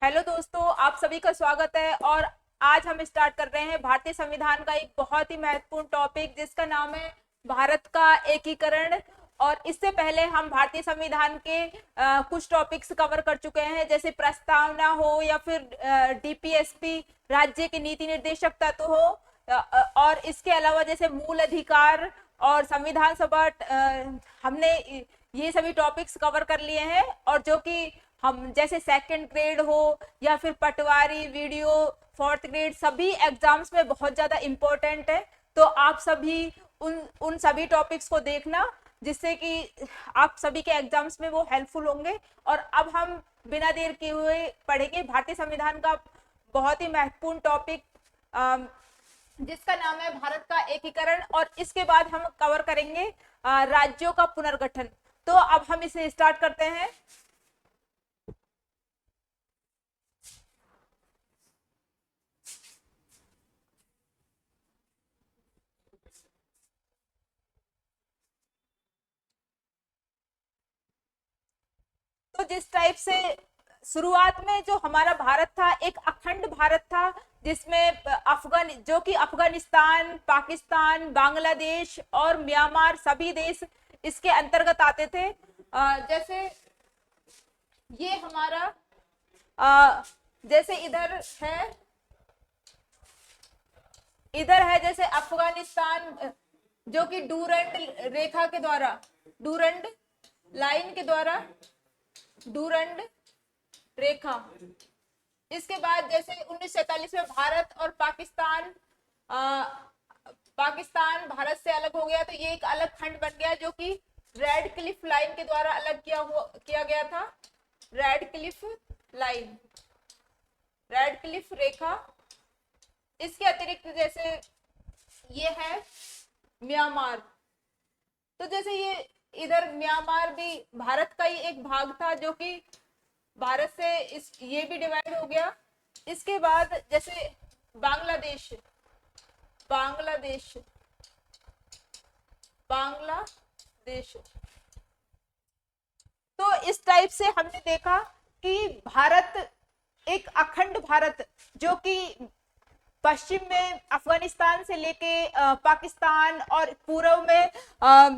Hello दोस्तों, आप सभी का स्वागत है। और आज हम स्टार्ट कर रहे हैं भारतीय संविधान का एक बहुत ही महत्वपूर्ण टॉपिक जिसका नाम है भारत का एकीकरण। और इससे पहले हम भारतीय संविधान के कुछ टॉपिक्स कवर कर चुके हैं, जैसे प्रस्तावना हो या फिर डीपीएसपी राज्य के नीति निर्देशक तत्व हो, और इसके अलावा जैसे मूल अधिकार और संविधान सभा, हमने ये सभी टॉपिक्स कवर कर लिए हैं। और जो कि हम जैसे सेकंड ग्रेड हो या फिर पटवारी वीडियो फोर्थ ग्रेड, सभी एग्जाम्स में बहुत ज्यादा इंपॉर्टेंट है। तो आप सभी उन उन सभी टॉपिक्स को देखना, जिससे कि आप सभी के एग्जाम्स में वो हेल्पफुल होंगे। और अब हम बिना देर किए हुए पढ़ेंगे भारतीय संविधान का बहुत ही महत्वपूर्ण टॉपिक, जिसका नाम है भारत का एकीकरण। और इसके बाद हम कवर करेंगे राज्यों का पुनर्गठन। तो अब हम इसे स्टार्ट करते हैं। तो जिस टाइप से शुरुआत में जो हमारा भारत था, एक अखंड भारत था, जिसमें जो कि अफगानिस्तान, पाकिस्तान, बांग्लादेश और म्यांमार सभी देश इसके अंतर्गत आते थे। जैसे ये हमारा जैसे इधर है जैसे अफगानिस्तान, जो कि डूरंड रेखा के द्वारा, डूरंड लाइन के द्वारा, डूरंड रेखा। इसके बाद जैसे 1947 में भारत और पाकिस्तान भारत से अलग हो गया, तो ये एक अलग खंड बन गया, जो कि रेड क्लिफ लाइन के द्वारा अलग किया गया था। Radcliffe line, Radcliffe रेखा। इसके अतिरिक्त जैसे ये है म्यांमार। तो जैसे ये इधर म्यांमार भी भारत का ही एक भाग था, जो कि भारत से ये भी डिवाइड हो गया। इसके बाद जैसे बांग्लादेश, बांग्लादेश, बांग्लादेश। तो इस टाइप से हमने देखा कि भारत एक अखंड भारत, जो कि पश्चिम में अफगानिस्तान से लेके पाकिस्तान और पूर्व में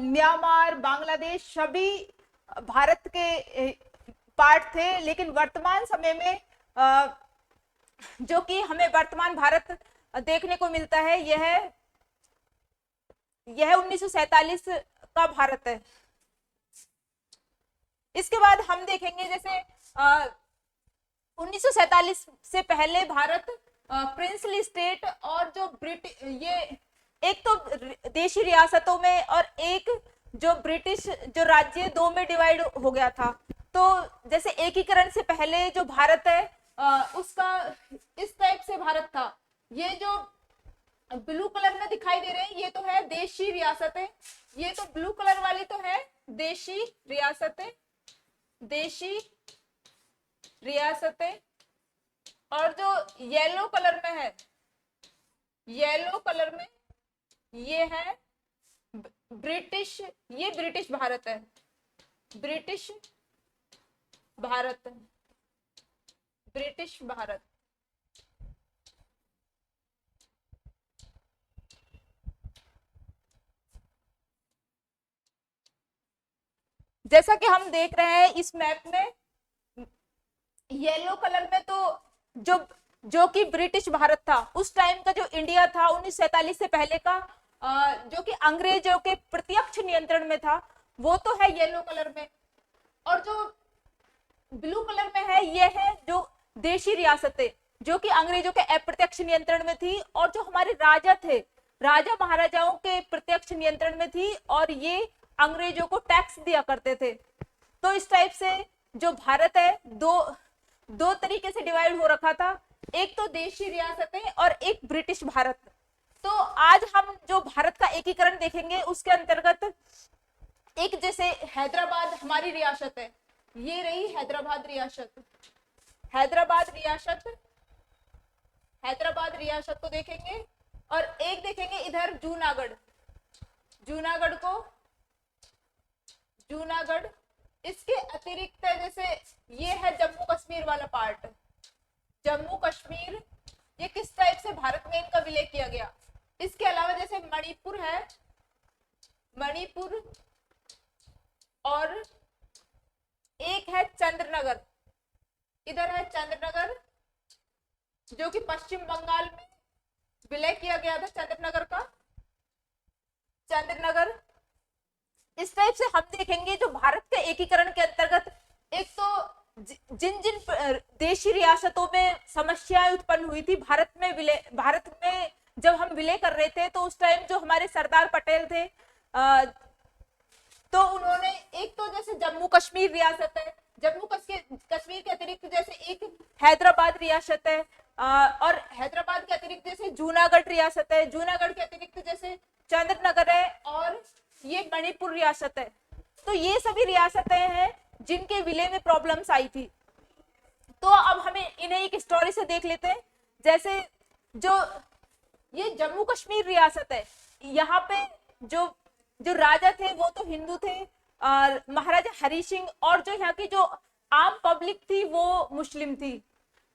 म्यांमार, बांग्लादेश सभी भारत के पार्ट थे। लेकिन वर्तमान समय में जो कि हमें वर्तमान भारत देखने को मिलता है, यह 1947 का भारत है। इसके बाद हम देखेंगे जैसे 1947 से पहले भारत प्रिंसली स्टेट और जो ये एक तो देशी रियासतों में और एक जो ब्रिटिश जो राज्य, दो में डिवाइड हो गया था। तो जैसे एकीकरण से पहले जो भारत है उसका इस टाइप से भारत था। ये जो ब्लू कलर में दिखाई दे रहे हैं, ये तो है देशी रियासतें। ये तो ब्लू कलर वाली तो है देशी रियासतें, देशी रियासतें। और जो येलो कलर में है, येलो कलर में ये है ब्रिटिश, ये ब्रिटिश भारत है, ब्रिटिश भारत, ब्रिटिश भारत। जैसा कि हम देख रहे हैं इस मैप में, येलो कलर में तो जो जो कि ब्रिटिश भारत था, उस टाइम का जो इंडिया था 1947 से पहले का, जो कि अंग्रेजों के प्रत्यक्ष नियंत्रण में था, वो तो है येलो कलर में। और जो ब्लू कलर में है, ये है जो देशी रियासतें, जो कि अंग्रेजों के अप्रत्यक्ष नियंत्रण में थी, और जो हमारे राजा थे, राजा महाराजाओं के प्रत्यक्ष नियंत्रण में थी, और ये अंग्रेजों को टैक्स दिया करते थे। तो इस टाइप से जो भारत है, दो तरीके से डिवाइड हो रखा था, एक तो देशी रियासतें और एक ब्रिटिश भारत। तो आज हम जो भारत का एकीकरण देखेंगे, उसके अंतर्गत एक जैसे हैदराबाद हमारी रियासत है, ये रही हैदराबाद रियासत, हैदराबाद रियासत, हैदराबाद रियासत को देखेंगे। और एक देखेंगे इधर जूनागढ़, जूनागढ़ को, जूनागढ़। इसके अतिरिक्त जैसे ये है जम्मू कश्मीर वाला पार्ट, चंद्रनगर, इधर है चंद्रनगर जो कि पश्चिम बंगाल में विलय किया गया था, चंद्रनगर का, चंद्रनगर। इस टाइप से हम देखेंगे जो भारत के एकीकरण के अंतर्गत एक तो जिन जिन देशी रियासतों में समस्याएं उत्पन्न हुई थी भारत में जब हम विलय कर रहे थे, तो उस टाइम जो हमारे सरदार पटेल थे तो उन्होंने एक तो जैसे जम्मू कश्मीर रियासत है, जम्मू कश्मीर के अतिरिक्त जैसे एक हैदराबाद रियासत है, और हैदराबाद के अतिरिक्त जैसे जूनागढ़ रियासत है, जूनागढ़ के अतिरिक्त जैसे चंद्रनगर है, और ये मणिपुर रियासत है। तो ये सभी रियासतें हैं जिनके विलय में प्रॉब्लम्स आई थी। तो अब हमें इन्हें एक स्टोरी से देख लेते हैं। जैसे जो ये जम्मू कश्मीर रियासत है, यहाँ पे जो जो राजा थे वो तो हिंदू थे, और महाराजा हरि सिंह, और जो यहाँ की जो आम पब्लिक थी वो मुस्लिम थी,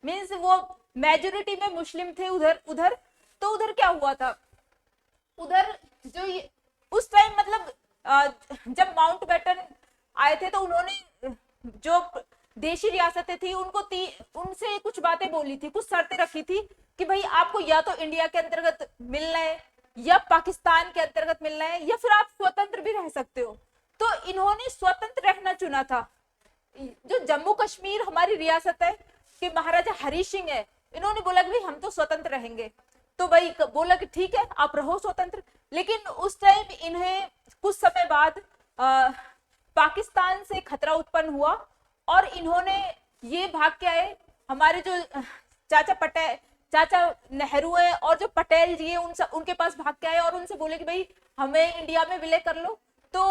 मीन्स वो मेजोरिटी में मुस्लिम थे उधर। तो उधर क्या हुआ था, उधर जो ये उस टाइम मतलब जब माउंटबेटन आए थे तो उन्होंने जो देशी रियासतें थी उनसे कुछ बातें बोली थी, कुछ शर्तें रखी थी कि भाई आपको या तो इंडिया के अंतर्गत मिलना है, या पाकिस्तान के अंतर्गत मिलना है, या फिर आप स्वतंत्र भी रह सकते हो। तो इन्होंने स्वतंत्र रहना चुना था। जो जम्मू कश्मीर हमारी रियासत है कि महाराजा हरि सिंह है, इन्होंने बोला कि भाई हम तो स्वतंत्र रहेंगे। तो भाई बोला कि ठीक है आप रहो स्वतंत्र। लेकिन उस टाइम इन्हें कुछ समय बाद पाकिस्तान से खतरा उत्पन्न हुआ, और इन्होंने ये भाग के आए। हमारे जो चाचा नेहरू है और जो पटेल जी है उनके पास भाग के आए और उनसे बोले कि भाई हमें इंडिया में विलय कर लो। तो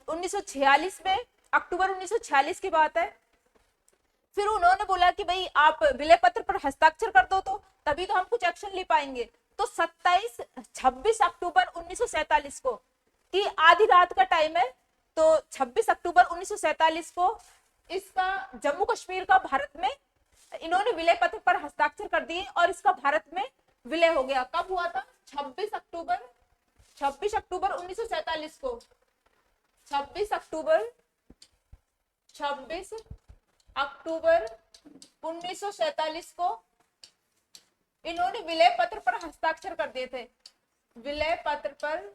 1946 में, अक्टूबर 1946 की बात है, फिर उन्होंने बोला कि भाई आप विलय पत्र पर हस्ताक्षर कर दो, तो तभी तो हम कुछ एक्शन ले पाएंगे। तो 26 अक्टूबर 1947 को की आधी रात का टाइम है, तो 26 अक्टूबर 1947 को इसका जम्मू कश्मीर का भारत में इन्होंने विलय पत्र पर हस्ताक्षर कर दिए और इसका भारत में विलय हो गया। कब हुआ था? 26 अक्टूबर 1947 को, 26 अक्टूबर 1947 को इन्होंने विलय पत्र पर हस्ताक्षर कर दिए थे। विलय पत्र पर,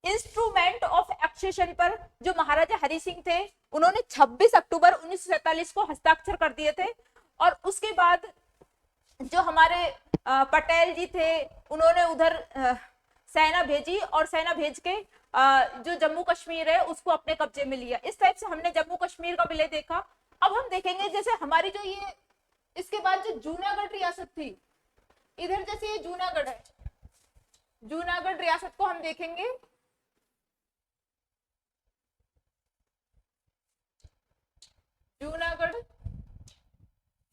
इंस्ट्रूमेंट ऑफ एक्सेशन पर जो महाराजा हरि सिंह थे उन्होंने 26 अक्टूबर 1947 को हस्ताक्षर कर दिए थे। और उसके बाद जो हमारे पटेल जी थे उन्होंने उधर सेना भेजी, और सेना भेज के जो जम्मू कश्मीर है उसको अपने कब्जे में लिया। इस टाइप से हमने जम्मू कश्मीर का विलय देखा। अब हम देखेंगे जैसे हमारी जो ये इसके बाद जो जूनागढ़ रियासत थी, इधर जैसे ये जूनागढ़ है, जूनागढ़ रियासत को हम देखेंगे। जूनागढ़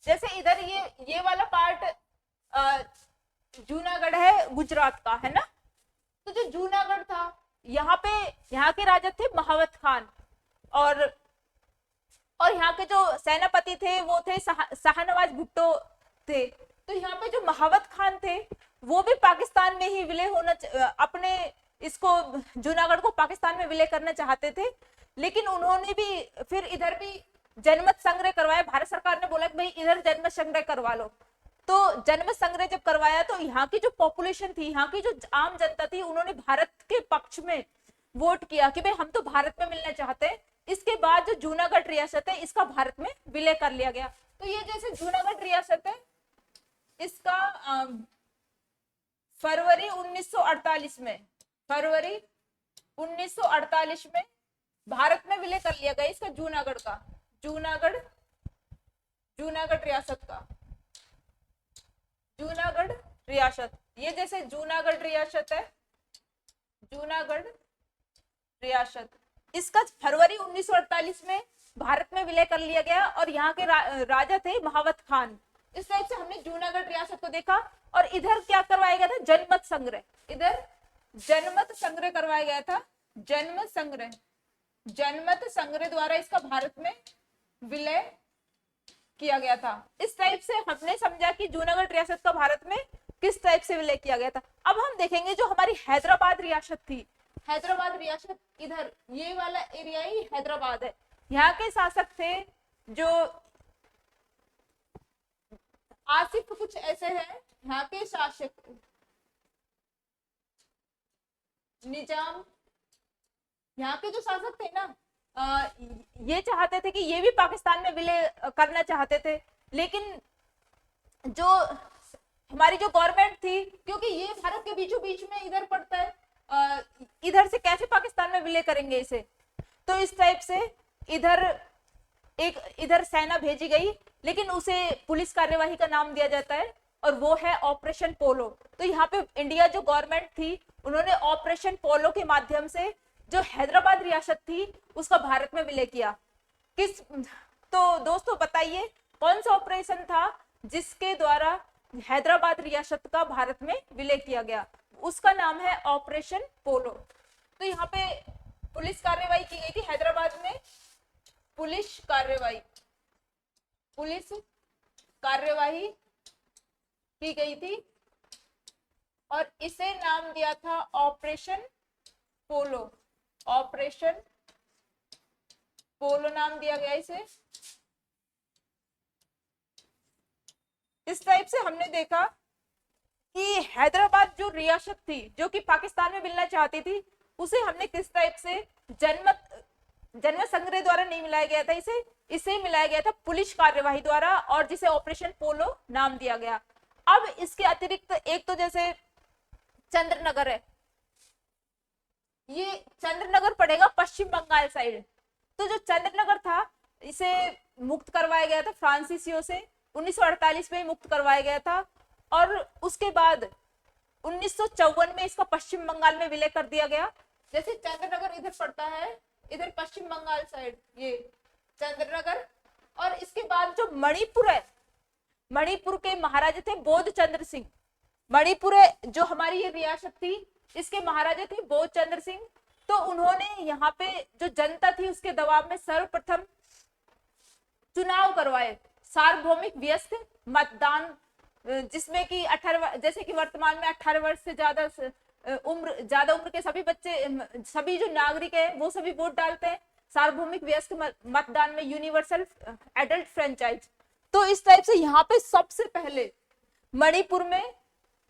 जैसे इधर ये वाला पार्ट जूनागढ़ है गुजरात का, है ना। तो जो जूनागढ़ था यहाँ के राजा थे महावत खान, और यहाँ के जो सेनापति थे वो थे शाहनवाज भुट्टो थे। तो यहाँ पे जो महावत खान थे वो भी पाकिस्तान में ही विलय होना, अपने इसको जूनागढ़ को पाकिस्तान में विलय करना चाहते थे। लेकिन उन्होंने भी फिर इधर भी जनमत संग्रह करवाया। भारत सरकार ने बोला कि भाई इधर जनमत संग्रह करवा लो। तो जनमत संग्रह जब करवाया तो यहाँ की जो पॉपुलेशन थी, यहाँ की जो आम जनता थी, उन्होंने भारत के पक्ष में वोट किया कि भाई हम तो भारत में मिलना चाहते हैं। इसके बाद जो जूनागढ़ रियासत है इसका भारत में विलय कर लिया गया। तो ये जैसे जूनागढ़ रियासत है इसका फरवरी 1948 में भारत में विलय कर लिया गया इसका जूनागढ़ का, जूनागढ़ रियासत का, जूनागढ़ रियासत। ये जैसे जूनागढ़ रियासत है, जूनागढ़ रियासत, इसका फरवरी 1948 में भारत में विलय कर लिया गया और यहाँ के राजा थे महावत खान। इस टाइप से हमने जूनागढ़ रियासत को देखा। और इधर क्या करवाया गया था? जनमत संग्रह। इधर जनमत संग्रह करवाया गया था, जनमत संग्रह द्वारा इसका भारत में विलय किया गया था। इस टाइप से हमने समझा कि जूनागढ़ रियासत का भारत में किस टाइप से विलय किया गया था। अब हम देखेंगे जो हमारी हैदराबाद रियासत थी, हैदराबाद रियासत, इधर ये वाला एरिया ही हैदराबाद है। यहाँ के शासक थे जो आसिफ कुछ ऐसे हैं यहाँ के शासक, निजाम, यहाँ के जो शासक थे ना, ये चाहते थे कि ये भी पाकिस्तान में विलय करना चाहते थे, लेकिन जो हमारी जो गवर्नमेंट थी, क्योंकि ये भारत के बीचों बीच में इधर पड़ता है, इधर से कैसे पाकिस्तान में विलय करेंगे इसे, तो इस टाइप से इधर सेना भेजी गई, लेकिन उसे पुलिस कार्यवाही का नाम दिया जाता है और वो है ऑपरेशन पोलो। तो यहाँ पे इंडिया जो गवर्नमेंट थी उन्होंने ऑपरेशन पोलो के माध्यम से जो हैदराबाद रियासत थी उसका भारत में विलय किया। तो दोस्तों बताइए कौन सा ऑपरेशन था जिसके द्वारा हैदराबाद रियासत का भारत में विलय किया गया? उसका नाम है ऑपरेशन पोलो। तो यहाँ पे पुलिस कार्रवाई की गई थी हैदराबाद में, पुलिस कार्यवाही की गई थी और इसे नाम दिया था ऑपरेशन पोलो। ऑपरेशन पोलो नाम दिया गया इसे। इस टाइप से हमने देखा कि हैदराबाद जो रियासत थी जो कि पाकिस्तान में मिलना चाहती थी, उसे हमने किस टाइप से जन्म संग्रह द्वारा नहीं मिलाया गया था, इसे मिलाया गया था पुलिस कार्यवाही द्वारा, और जिसे ऑपरेशन पोलो नाम दिया गया। अब इसके अतिरिक्त एक तो जैसे चंद्रनगर है, ये चंद्रनगर पड़ेगा पश्चिम बंगाल साइड। तो जो चंद्रनगर था इसे मुक्त करवाया गया था फ्रांसीसियों से, 1948 में मुक्त करवाया गया था, और उसके बाद 1954 में इसका पश्चिम बंगाल में विलय कर दिया गया। जैसे चंद्रनगर इधर पड़ता है, इधर पश्चिम बंगाल साइड ये चंद्रनगर, और इसके बाद जो मणिपुर है, मणिपुर के महाराजा थे बोध चंद्र सिंह। मणिपुर जो हमारी ये रियासत थी इसके महाराजा थे बोध चंद्र सिंह। तो उन्होंने यहाँ पे जो जनता थी उसके दबाव में सर्वप्रथम चुनाव करवाए, सार्वभौमिक व्यस्क मतदान, जिसमें कि 18, जैसे कि वर्तमान में 18 वर्ष से ज्यादा उम्र के सभी बच्चे, सभी जो नागरिक है वो सभी वोट डालते हैं। सार्वभौमिक व्यस्क मतदान में यूनिवर्सल एडल्ट फ्रेंचाइज। तो इस टाइप से यहाँ पे सबसे पहले मणिपुर में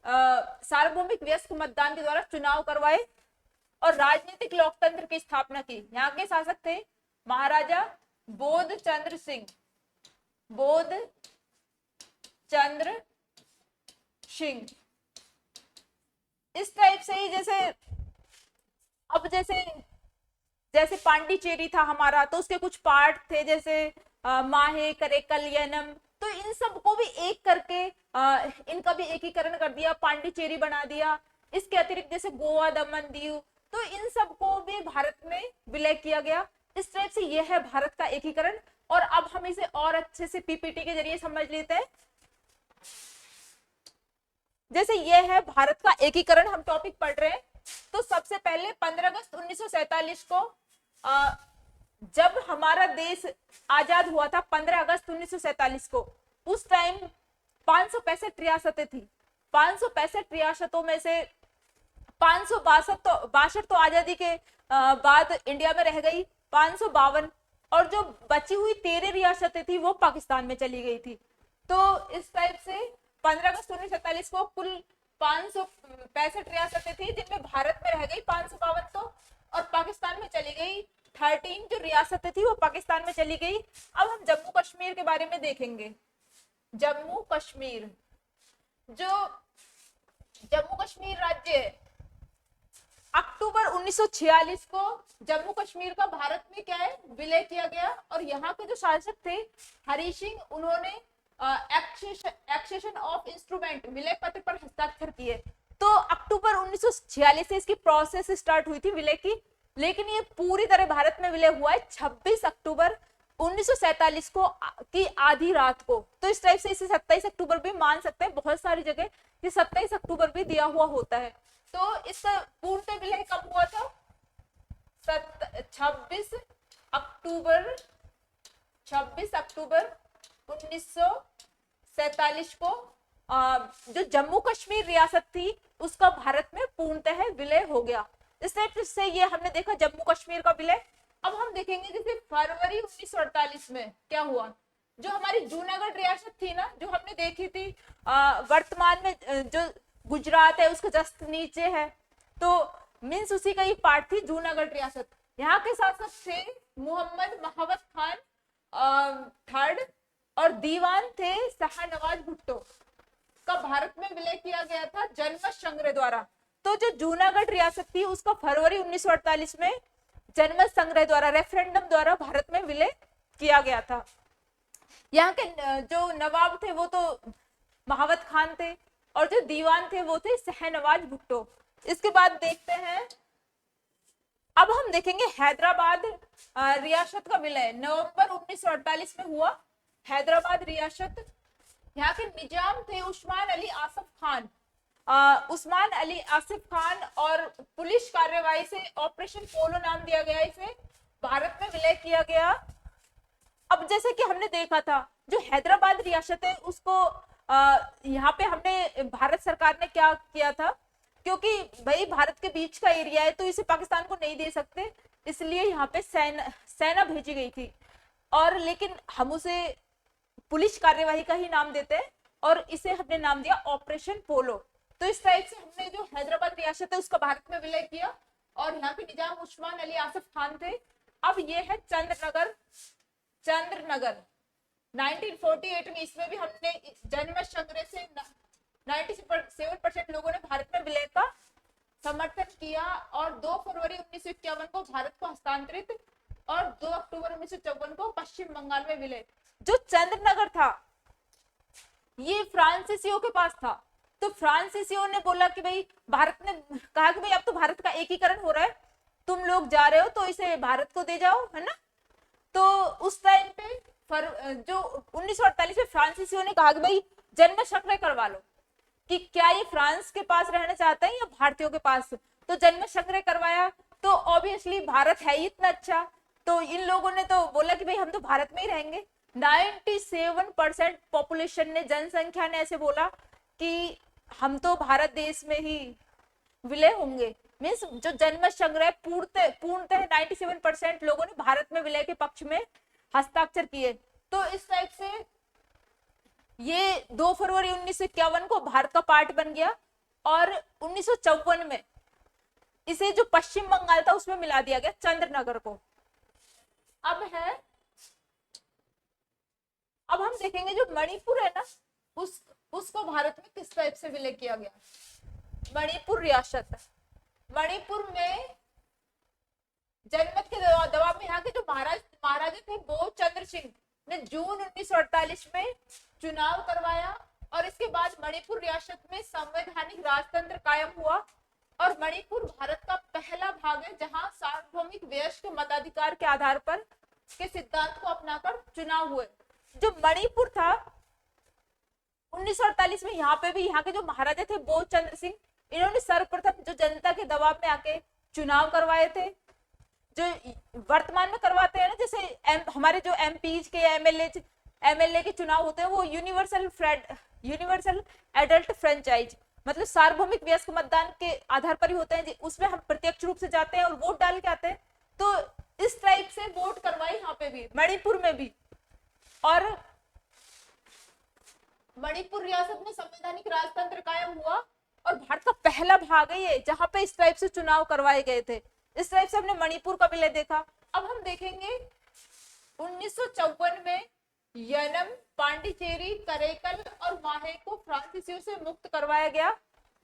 सार्वभौमिक व्यस्क मतदान के द्वारा चुनाव करवाए और राजनीतिक लोकतंत्र की स्थापना की। यहाँ के शासक थे महाराजा बोध चंद्र सिंह। बोध चंद्र सिंह। इस टाइप से ही जैसे पांडिचेरी था हमारा, तो उसके कुछ पार्ट थे जैसे माहे, करेकल, यनम। तो इन सबको भी एक करके इनका भी एकीकरण कर दिया, पांडिचेरी बना दिया। इसके अतिरिक्त जैसे गोवा, दमन, दीव, तो इन सबको भी भारत में विलय किया गया। इस टाइप से यह है भारत का एकीकरण। और अब हम इसे और अच्छे से पीपीटी के जरिए समझ लेते हैं। जैसे यह है भारत का एकीकरण, हम टॉपिक पढ़ रहे हैं। तो सबसे पहले 15 अगस्त 1947 को जब हमारा देश आजाद हुआ था, 15 अगस्त 1947 को, उस टाइम 565 रियासतें थी। 565 रियासतों में से 562 तो आजादी के बाद इंडिया में रह गई, 552, और जो बची हुई 13 रियासतें थी वो पाकिस्तान में चली गई थी। तो इस टाइप से 15 अगस्त 1947 को कुल 565 रियासतें थी, जिनमें भारत में रह गई 552 तो, और पाकिस्तान में चली गई 13 जो रियासतें थी वो पाकिस्तान में चली गई। अब हम जम्मू कश्मीर के बारे में देखेंगे। जम्मू कश्मीर, जो जम्मू कश्मीर राज्य है, अक्टूबर 1946 को जम्मू कश्मीर का भारत में क्या है, विलय किया गया। और यहाँ के जो शासक थे हरि सिंह, उन्होंने एक्सेशन ऑफ इंस्ट्रूमेंट विलय पत्र पर हस्ताक्षर किए। तो अक्टूबर 1946 से इसकी प्रोसेस स्टार्ट हुई थी विलय की, लेकिन ये पूरी तरह भारत में विलय हुआ है 26 अक्टूबर 1947 को की आधी रात को। तो इस टाइप से इसे 27 अक्टूबर भी मान सकते हैं, बहुत सारी जगह ये 27 अक्टूबर भी दिया हुआ होता है। तो इस पूर्ण विलय कब हुआ था? 26 अक्टूबर 1947 को जो जम्मू कश्मीर रियासत थी उसका भारत में पूर्णतः विलय हो गया। इस टाइप से ये हमने देखा जम्मू कश्मीर का विलय। अब हम देखेंगे जैसे फरवरी 1948 में क्या हुआ। जो हमारी जूनागढ़ रियासत थी ना, जो हमने देखी थी, वर्तमान में जो गुजरात है उसके जस्ट नीचे है, तो मीन्स उसी का एक पार्ट थी जूनागढ़ रियासत। यहाँ के शासक थे मोहम्मद महावत खान थर्ड, और दीवान थे शाहनवाज भुट्टो। का भारत में विलय किया गया था जनमत संग्रह द्वारा। तो जो जूनागढ़ रियासत थी उसका फरवरी 1948 में जनमत संग्रह द्वारा, रेफरेंडम द्वारा भारत में विलय किया गया था। यहाँ के जो नवाब थे वो तो महावत खान थे, और जो दीवान थे वो थे शाहनवाज भुट्टो। इसके बाद देखते हैं, अब हम देखेंगे हैदराबाद रियासत का विलय नवंबर 1948 में हुआ। हैदराबाद रियासत, यहाँ के निजाम थे उस्मान अली आसिफ खान। उस्मान अली आसिफ खान, और पुलिस कार्यवाही से ऑपरेशन पोलो नाम दिया गया इसे, भारत में विलय किया गया। अब जैसे कि हमने देखा था, जो हैदराबाद रियासत है उसको यहाँ पे हमने भारत सरकार ने क्या किया था, क्योंकि भाई भारत के बीच का एरिया है तो इसे पाकिस्तान को नहीं दे सकते, इसलिए यहाँ पे सेना भेजी गई थी। और लेकिन हम उसे पुलिस कार्यवाही का ही नाम देते हैं, और इसे हमने नाम दिया ऑपरेशन पोलो। तो इस टाइप से हमने जो हैदराबाद रियासत है उसका भारत में विलय किया, और यहाँ पे निजाम उस्मान अली आसिफ खान थे। अब ये है चंद्रनगर। 1948 में इसमें भी हमने जनमत संग्रह से 97% लोगों ने भारत में विलय का समर्थन किया, और 2 फरवरी 1951 को भारत को हस्तांतरित, और 2 अक्टूबर 1954 को पश्चिम बंगाल में विलय। जो चंद्रनगर था ये फ्रांसीसियों के पास था, तो फ्रांसीसियों ने बोला कि भाई, भारत ने कहा कि भाई अब तो भारत का एकीकरण हो रहा है, तुम लोग जा रहे हो तो इसे भारत को दे जाओ, है ना। तो उस टाइम पे जो 1948 में फ्रांसीसियों ने कहा कि भाई जन्म संग्रह करवा लो, कि क्या ये फ्रांस के पास रहना चाहता है या भारतीयों के पास। तो जन्म संग्रह करवाया, तो ऑब्वियसली भारत है ही इतना अच्छा, तो इन लोगों ने तो बोला कि भाई हम तो भारत में ही रहेंगे। 97% पॉपुलेशन ने, जनसंख्या ने ऐसे बोला कि हम तो भारत देश में ही विलय होंगे। मीन्स जो जनमत संग्रह पूर्णतः 97% लोगों ने भारत में विलय के पक्ष में हस्ताक्षर किए। तो इस टाइप से ये 2 फरवरी 1951 को भारत का पार्ट बन गया, और 1954 में इसे जो पश्चिम बंगाल था उसमें मिला दिया गया चंद्रनगर को। अब हम देखेंगे जो मणिपुर है ना, उसको भारत में किस टाइप से विलय किया गया। मणिपुर रियासत, मणिपुर में जनमत के दबाव में यहाँ के जो महाराजा थे बोधचंद्र सिंह ने जून 1948 में चुनाव करवाया, और इसके बाद मणिपुर रियासत में संवैधानिक राजतंत्र कायम हुआ, और मणिपुर भारत का पहला भाग है जहां सार्वभौमिक वयस्क मताधिकार के आधार पर के सिद्धांत को अपनाकर चुनाव हुए। जो मणिपुर था 1948 में, यहाँ पे भी यहाँ के जो महाराजा थे बोधचंद्र सिंह, इन्होंने सर्वप्रथम जो जनता के दबाव में आके चुनाव करवाए थे, जो वर्तमान में करवाते हैं ना, जैसे हमारे जो एमपीज के एमएलए के चुनाव होते हैं, वो यूनिवर्सल एडल्ट फ्रेंचाइज, मतलब सार्वभौमिक वयस्क मतदान के आधार पर ही होते हैं, उसमें हम प्रत्यक्ष रूप से जाते हैं और वोट डाल के आते हैं। तो इस टाइप से वोट करवाई यहाँ पे भी, मणिपुर में भी। और मणिपुर रियासत में संवैधानिक राजतंत्र कायम हुआ, और भारत का पहला भाग है ये जहां पे इस टाइप से चुनाव करवाए गए थे। इस टाइप से हमने मणिपुर का विलय देखा। अब हम देखेंगे 1954 में यनम, पांडिचेरी, करेकल और माहे को फ्रांसीसियों से मुक्त करवाया गया,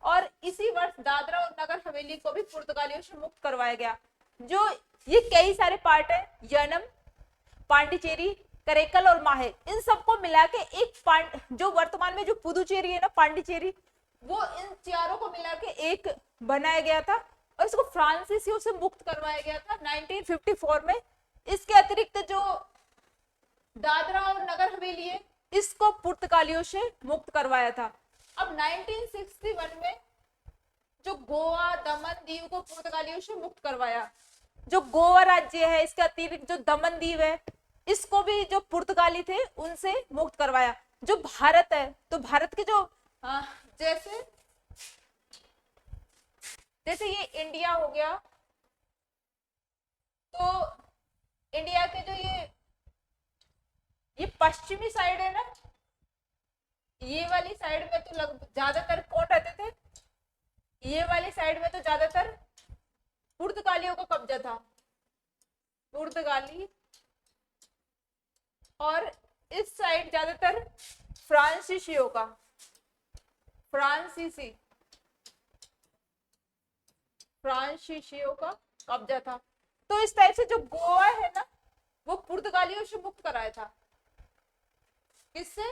और इसी वर्ष दादरा और नगर हवेली को भी पुर्तगालियों से मुक्त करवाया गया। जो ये कई सारे पार्ट है, यनम, पांडिचेरी, करेकल और माहे, इन सबको मिला के एक जो वर्तमान में जो पुदुचेरी है ना, पांडिचेरी, वो इन चारों को मिला के एक बनाया गया था, और इसको फ्रांसीसियों से मुक्त करवाया गया था 1954 में। इसके अतिरिक्त जो दादरा और नगर हवेली है, इसको पुर्तगालियों से मुक्त करवाया था। अब 1961 में जो गोवा, दमन दीव को पुर्तगालियों से मुक्त करवाया। जो गोवा राज्य है, इसके अतिरिक्त जो दमन दीव है, इसको भी जो पुर्तगाली थे उनसे मुक्त करवाया। जो भारत है, तो भारत के जो जैसे ये इंडिया हो गया, तो इंडिया के जो ये पश्चिमी साइड है ना, ये वाली साइड में तो ज्यादातर कौन रहते थे, ये वाली साइड में तो ज्यादातर पुर्तगालियों का कब्जा था, पुर्तगाली। और इस साइड ज्यादातर फ्रांसीसियों का, फ्रांसीसियों का कब्जा था। तो इस टाइप से जो गोवा है ना, वो पुर्तगालियों से मुक्त कराया था। किससे?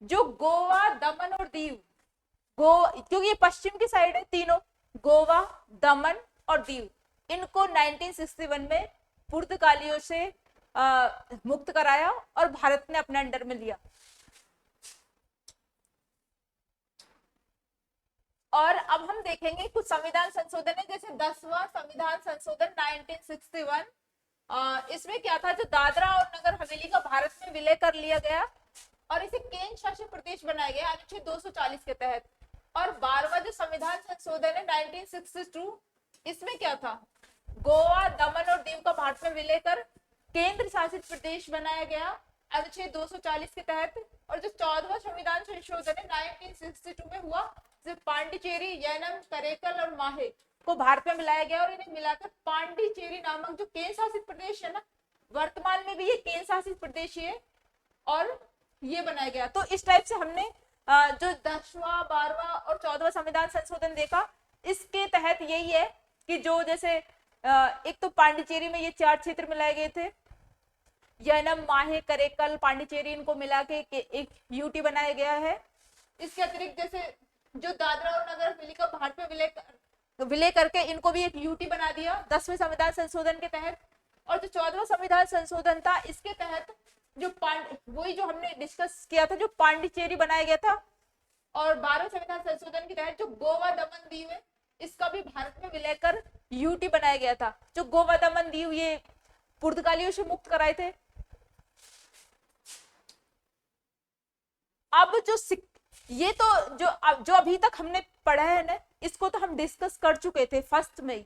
जो गोवा, दमन और दीव, क्योंकि ये पश्चिम की साइड है तीनों, गोवा, दमन और दीव, इनको 1961 में पुर्तगालियों से मुक्त कराया और भारत ने अपने अंडर में लिया। और अब हम देखेंगे कुछ संविधान संशोधन है, जैसे 10वां संविधान संशोधन 1961। इसमें क्या था, जो दादरा और नगर हवेली का भारत में विलय कर लिया गया और इसे केंद्र शासित प्रदेश बनाया गया अनुच्छेद 240 के तहत। और 12वां जो संविधान संशोधन है 1962, इसमें क्या था, गोवा, दमन और दीव का भारत में विलय कर केंद्र शासित प्रदेश बनाया गया अनुच्छेद 240 के तहत। और जो 14वां संविधान संशोधन है 1962 में हुआ, जो पांडिचेरी, येनम, करेकल और माहे को भारत में मिलाया गया और इन्हें मिलाकर पांडिचेरी नामक जो केंद्र शासित प्रदेश है ना, वर्तमान में भी ये केंद्र शासित प्रदेश है और ये बनाया गया। तो इस टाइप से हमने जो 10वां, 12वां और 14वां संविधान संशोधन देखा, इसके तहत यही है कि जो जैसे एक तो पांडिचेरी में ये 4 क्षेत्र मिलाए गए थे, येनम, माहे, करेकल, पांडिचेरी, इनको मिला के एक यूटी बनाया गया है। इसके अतिरिक्त जैसे जो दादरा और नगर हवेली का भारत में विलय करके इनको भी एक यूटी बना दिया 10वें संविधान संशोधन के तहत। और जो 14वां संविधान संशोधन था, इसके तहत जो वही जो हमने डिस्कस किया था, जो पांडिचेरी बनाया गया था। और 12वें संविधान संशोधन के तहत जो गोवा, दमन, दीव है, इसका भी भारत में विलय कर यूटी बनाया गया था। जो गोवा, दमन, दीव ये पुर्तगालियों से मुक्त कराए थे। अब जो ये तो जो अभी तक हमने पढ़ा है ना, इसको तो हम डिस्कस कर चुके थे फर्स्ट में ही।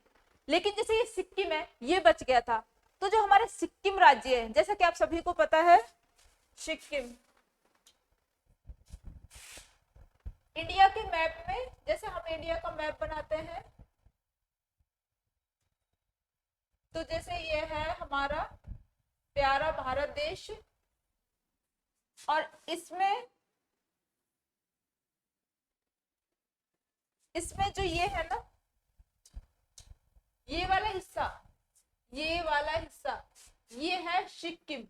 लेकिन जैसे ये सिक्किम है, ये बच गया था। तो जो हमारे सिक्किम राज्य है, जैसा कि आप सभी को पता है, सिक्किम इंडिया के मैप में, जैसे हम इंडिया का मैप बनाते हैं, तो जैसे ये है हमारा प्यारा भारत देश, और इसमें जो ये है ना, ये वाला हिस्सा ये है सिक्किम।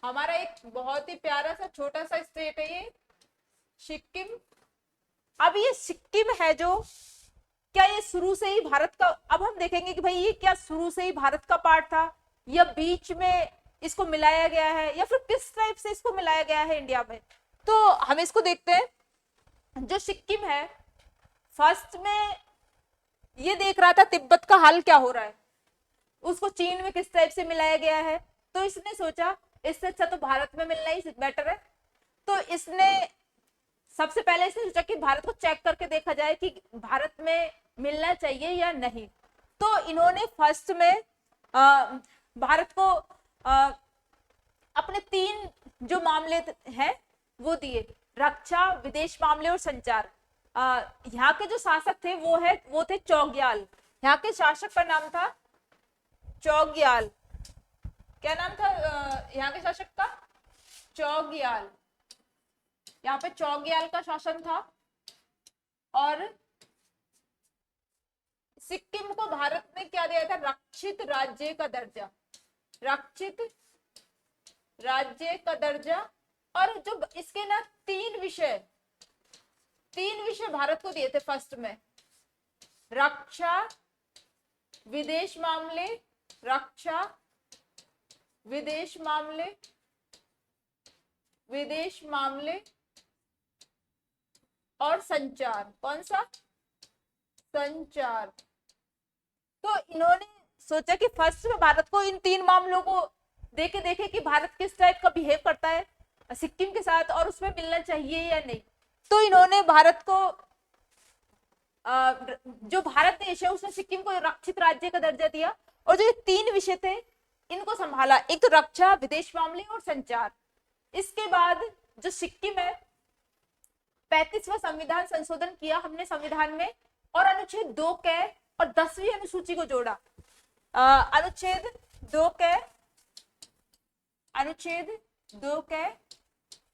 हमारा एक बहुत ही प्यारा सा छोटा सा स्टेट है ये सिक्किम। अब ये सिक्किम है जो, क्या ये शुरू से ही भारत का, अब हम देखेंगे कि भाई ये क्या शुरू से ही भारत का पार्ट था या बीच में इसको मिलाया गया है या फिर किस टाइप से इसको मिलाया गया है इंडिया में। तो हम इसको देखते हैं। जो सिक्किम है, फर्स्ट में ये देख रहा था तिब्बत का हाल क्या हो रहा है, उसको चीन में किस टाइप से मिलाया गया है। तो इसने सोचा इससे अच्छा तो भारत में मिलना ही बेटर है। तो इसने सबसे पहले इसने सोचा कि भारत को चेक करके देखा जाए कि भारत में मिलना चाहिए या नहीं। तो इन्होंने फर्स्ट में भारत को अपने 3 जो मामले हैं वो दिए, रक्षा, विदेश मामले और संचार। यहाँ के जो शासक थे वो थे चौग्याल। यहाँ के शासक का नाम था चौग्याल। क्या नाम था यहाँ के शासक का? चौग्याल। यहाँ पे चौग्याल का शासन था। और सिक्किम को भारत ने क्या दिया था? रक्षित राज्य का दर्जा, रक्षित राज्य का दर्जा। और जो इसके ना 3 विषय भारत को दिए थे फर्स्ट में, रक्षा, विदेश मामले, रक्षा, विदेश मामले, विदेश मामले और संचार। कौन सा? संचार। तो इन्होंने सोचा कि फर्स्ट में भारत को इन 3 मामलों को देखे कि भारत किस टाइप का बिहेव करता है सिक्किम के साथ और उसमें मिलना चाहिए या नहीं। तो इन्होंने भारत को जो भारत देश है उसने सिक्किम को रक्षित राज्य का दर्जा दिया, और जो ये 3 विषय थे इनको संभाला, एक तो रक्षा, विदेश मामले और संचार। इसके बाद जो सिक्किम है 35वां संविधान संशोधन किया हमने संविधान में, और अनुच्छेद 2 क और 10वीं अनुसूची को जोड़ा। अनुच्छेद 2 क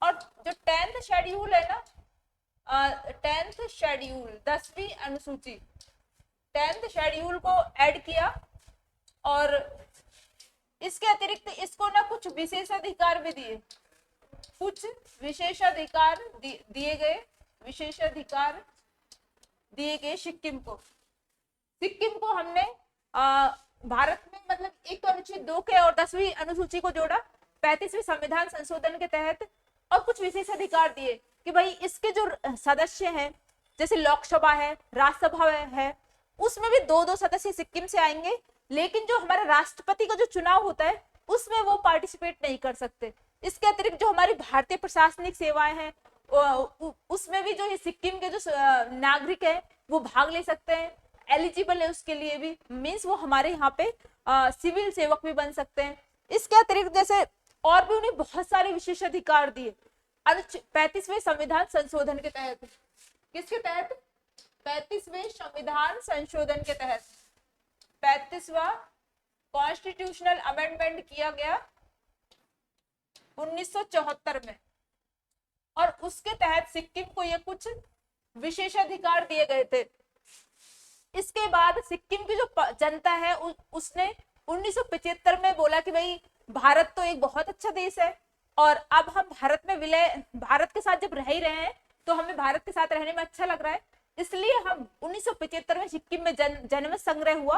और जो 10th शेड्यूल है ना, 10th शेड्यूल 10वीं अनुसूची 10th शेड्यूल को ऐड किया, और इसके अतिरिक्त इसको ना कुछ विशेषाधिकार भी दिए, कुछ विशेषाधिकार दिए गए सिक्किम को हमने भारत में मतलब एक तो अनुच्छेद 2 के और 10वीं अनुसूची को जोड़ा 35वें संविधान संशोधन के तहत, और कुछ विशेषाधिकार दिए कि भाई इसके जो सदस्य हैं, जैसे लोकसभा है, राज्यसभा है, उसमें भी 2-2 सदस्य सिक्किम से आएंगे, लेकिन जो हमारा राष्ट्रपति का जो चुनाव होता है उसमें वो पार्टिसिपेट नहीं कर सकते। इसके अतिरिक्त जो हमारी भारतीय प्रशासनिक सेवाएं हैं उसमें भी जो ये सिक्किम के जो नागरिक है वो भाग ले सकते हैं, एलिजिबल है उसके लिए भी, मीन्स वो हमारे यहाँ पे सिविल सेवक भी बन सकते हैं। इसके अतिरिक्त जैसे और भी उन्हें बहुत सारे विशेषाधिकार दिए 35वें संविधान संशोधन के तहत। किसके तहत? 35वें संविधान संशोधन के तहत 35वां कॉन्स्टिट्यूशनल अमेंडमेंट किया गया 1974 में, और उसके तहत सिक्किम को ये कुछ विशेषाधिकार दिए गए थे। इसके बाद सिक्किम की जो जनता है उसने 1975 में बोला कि भाई भारत तो एक बहुत अच्छा देश है, और अब हम भारत के साथ जब रह ही रहे हैं तो हमें भारत के साथ रहने में अच्छा लग रहा है, इसलिए हम 1975 में सिक्किम में जनमत संग्रह हुआ,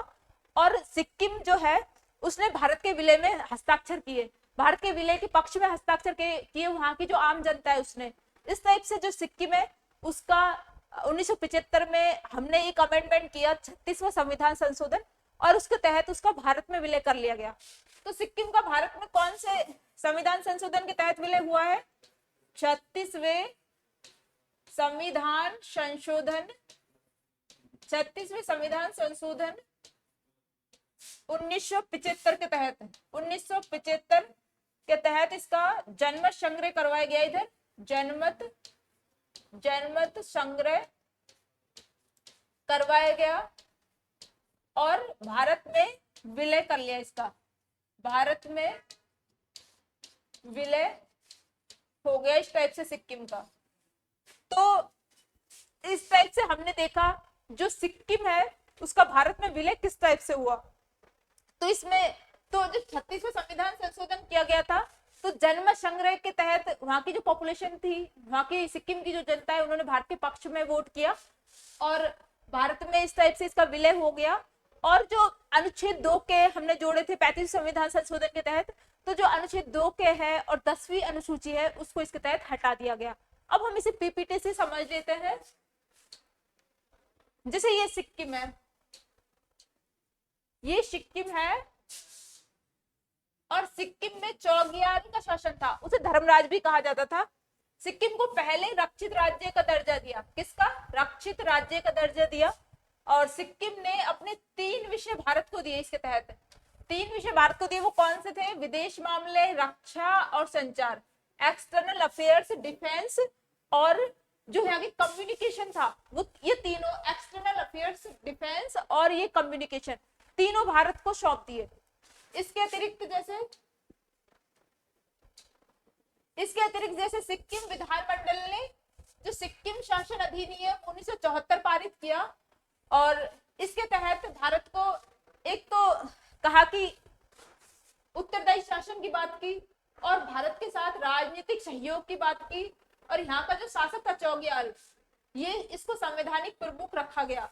और सिक्किम जो है उसने भारत के विलय में हस्ताक्षर किए, भारत के विलय के पक्ष में हस्ताक्षर किए वहां की जो आम जनता है उसने। इस टाइप से जो सिक्किम है उसका 1975 में हमने एक अमेंडमेंट किया 36वां संविधान संशोधन, और उसके तहत उसका भारत में विलय कर लिया गया। तो सिक्किम का भारत में कौन से संविधान संशोधन के तहत विलय हुआ है? 36वें संविधान संशोधन 1975 के तहत 1975 के तहत इसका जनमत संग्रह करवाया गया। इधर जनमत संग्रह करवाया गया और भारत में विलय कर लिया। इसका भारत में विलय हो गया इस टाइप से सिक्किम का। तो इस टाइप से हमने देखा जो सिक्किम है उसका भारत में विलय किस टाइप से हुआ। तो इसमें तो जो 36वां संविधान संशोधन किया गया था तो जन्म संग्रह के तहत वहां की जो पॉपुलेशन थी, वहां की सिक्किम की जो जनता है, उन्होंने भारत के पक्ष में वोट किया और भारत में इस टाइप से इसका विलय हो गया। और जो अनुच्छेद 2 के हमने जोड़े थे 35 संविधान संशोधन के तहत, तो जो अनुच्छेद 2 के है और 10वीं अनुसूची है उसको इसके तहत हटा दिया गया। अब हम इसे पीपीटी से समझ लेते हैं। जैसे ये सिक्किम है, ये सिक्किम है और सिक्किम में चौगियारी का शासन था, उसे धर्मराज भी कहा जाता था। सिक्किम को पहले रक्षित राज्य का दर्जा दिया। किसका? रक्षित राज्य का दर्जा दिया। और सिक्किम ने अपने 3 विषय भारत को दिए। इसके तहत 3 विषय भारत को दिए। वो कौन से थे? विदेश मामले, रक्षा और संचार, एक्सटर्नल अफेयर्स, डिफेंस और जो यहाँ की कम्युनिकेशन था, वो ये तीनों एक्सटर्नल अफेयर्स, डिफेंस और ये कम्युनिकेशन तीनों भारत को सौंप दिए। इसके अतिरिक्त जैसे सिक्किम विधानमंडल ने जो सिक्किम शासन अधिनियम 1974 पारित किया और इसके तहत भारत को एक तो कहा कि उत्तरदायी शासन की बात की और भारत के साथ राजनीतिक सहयोग की बात की। और यहाँ का जो शासक था चौगियाल, ये इसको संवैधानिक प्रमुख रखा गया।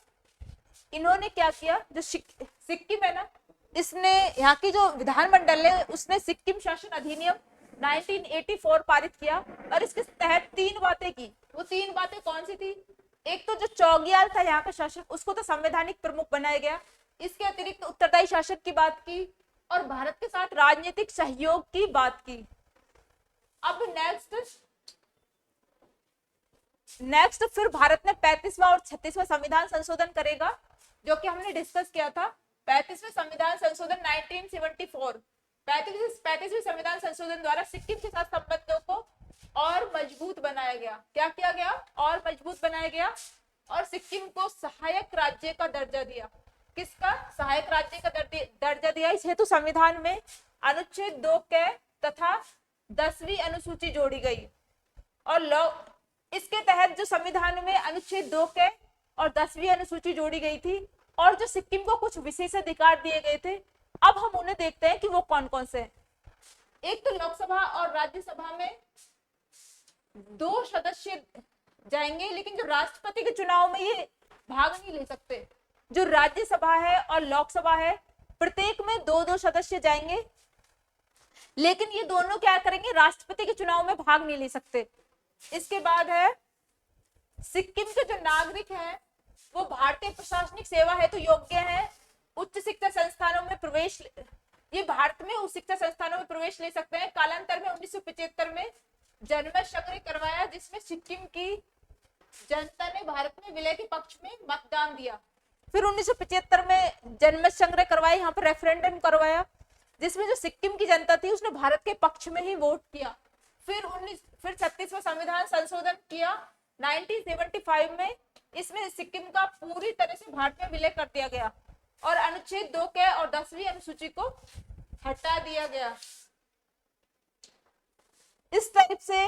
इन्होंने क्या किया, जो सिक्किम है ना, इसने यहाँ की जो विधानमंडल है उसने सिक्किम शासन अधिनियम 1984 पारित किया और इसके तहत 3 बातें की। वो 3 बातें कौन सी थी? एक तो जो चौगियाल था यहाँ का शासक, उसको तो संवैधानिक प्रमुख बनाया गया। इसके अतिरिक्त उत्तरदायी शासन की बात की और भारत के साथ राजनीतिक सहयोग की बात की। अब नेक्स्ट नेक्स्ट फिर भारत में 35वां और 36वां संविधान संशोधन करेगा, जो कि हमने डिस्कस किया था। 35वें संविधान संशोधन 1974, 35वें संविधान संशोधन द्वारा सिक्किम के साथ संबंधों को और मजबूत बनाया गया। क्या किया गया? और मजबूत बनाया गया और सिक्किम को सहायक राज्य का दर्जा दिया। किसका? सहायक राज्य का दर्जा दिया। इस हेतु संविधान में अनुच्छेद 2 के तथा 10वीं अनुसूची जोड़ी गई और इसके तहत जो संविधान में अनुच्छेद 2 के और 10वीं अनुसूची जोड़ी गई थी और जो सिक्किम को कुछ विशेषाधिकार दिए गए थे, अब हम उन्हें देखते हैं कि वो कौन कौन से हैं। एक तो लोकसभा और राज्यसभा में 2 सदस्य जाएंगे, लेकिन जो राष्ट्रपति के चुनाव में ये भाग नहीं ले सकते। जो राज्यसभा है और लोकसभा है, प्रत्येक में 2-2 सदस्य जाएंगे, लेकिन ये दोनों क्या करेंगे? राष्ट्रपति के चुनाव में भाग नहीं ले सकते। इसके बाद है सिक्किम के जो नागरिक हैं वो भारतीय प्रशासनिक सेवा हेतु योग्य हैं, उच्च शिक्षा संस्थानों में प्रवेश, ये भारत में उच्च शिक्षा संस्थानों में प्रवेश ले सकते हैं। कालांतर में 1975 में जनमत संग्रह करवाया, जिसमें सिक्किम की जनता ने भारत में विलय के पक्ष में मतदान दिया। फिर 1975 में जनमत संग्रह करवाई, यहाँ पर रेफरेंडम करवाया, जिसमें जो सिक्किम की जनता थी उसने भारत के पक्ष में ही वोट किया। फिर 36वां संविधान संशोधन किया 1975 में। इसमें सिक्किम का पूरी तरह से भारत में विलय कर दिया गया और अनुच्छेद 2 के और 10वीं अनुसूची को हटा दिया गया। इस टाइप से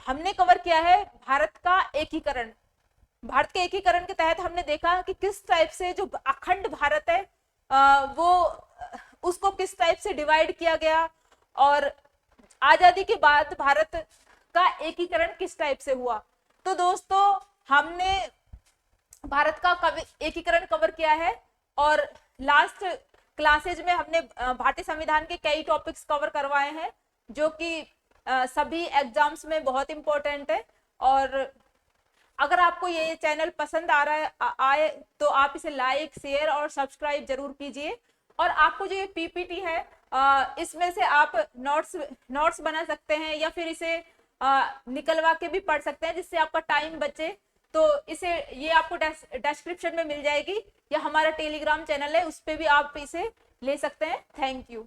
हमने कवर किया है भारत का एकीकरण। भारत के एकीकरण के तहत हमने देखा कि किस टाइप से जो अखंड भारत है वो उसको किस टाइप से डिवाइड किया गया और आजादी के बाद भारत का एकीकरण किस टाइप से हुआ। तो दोस्तों हमने भारत का एकीकरण कवर किया है और लास्ट क्लासेज में हमने भारतीय संविधान के कई टॉपिक्स कवर करवाए हैं, जो कि सभी एग्जाम्स में बहुत इंपॉर्टेंट है। और अगर आपको ये चैनल पसंद आ रहा है आए तो आप इसे लाइक, शेयर और सब्सक्राइब जरूर कीजिए। और आपको जो ये पीपीटी है इसमें से आप नोट्स बना सकते हैं या फिर इसे निकलवा के भी पढ़ सकते हैं, जिससे आपका टाइम बचे। तो ये आपको डिस्क्रिप्शन में मिल जाएगी या हमारा टेलीग्राम चैनल है उस पे भी आप इसे ले सकते हैं। Thank you.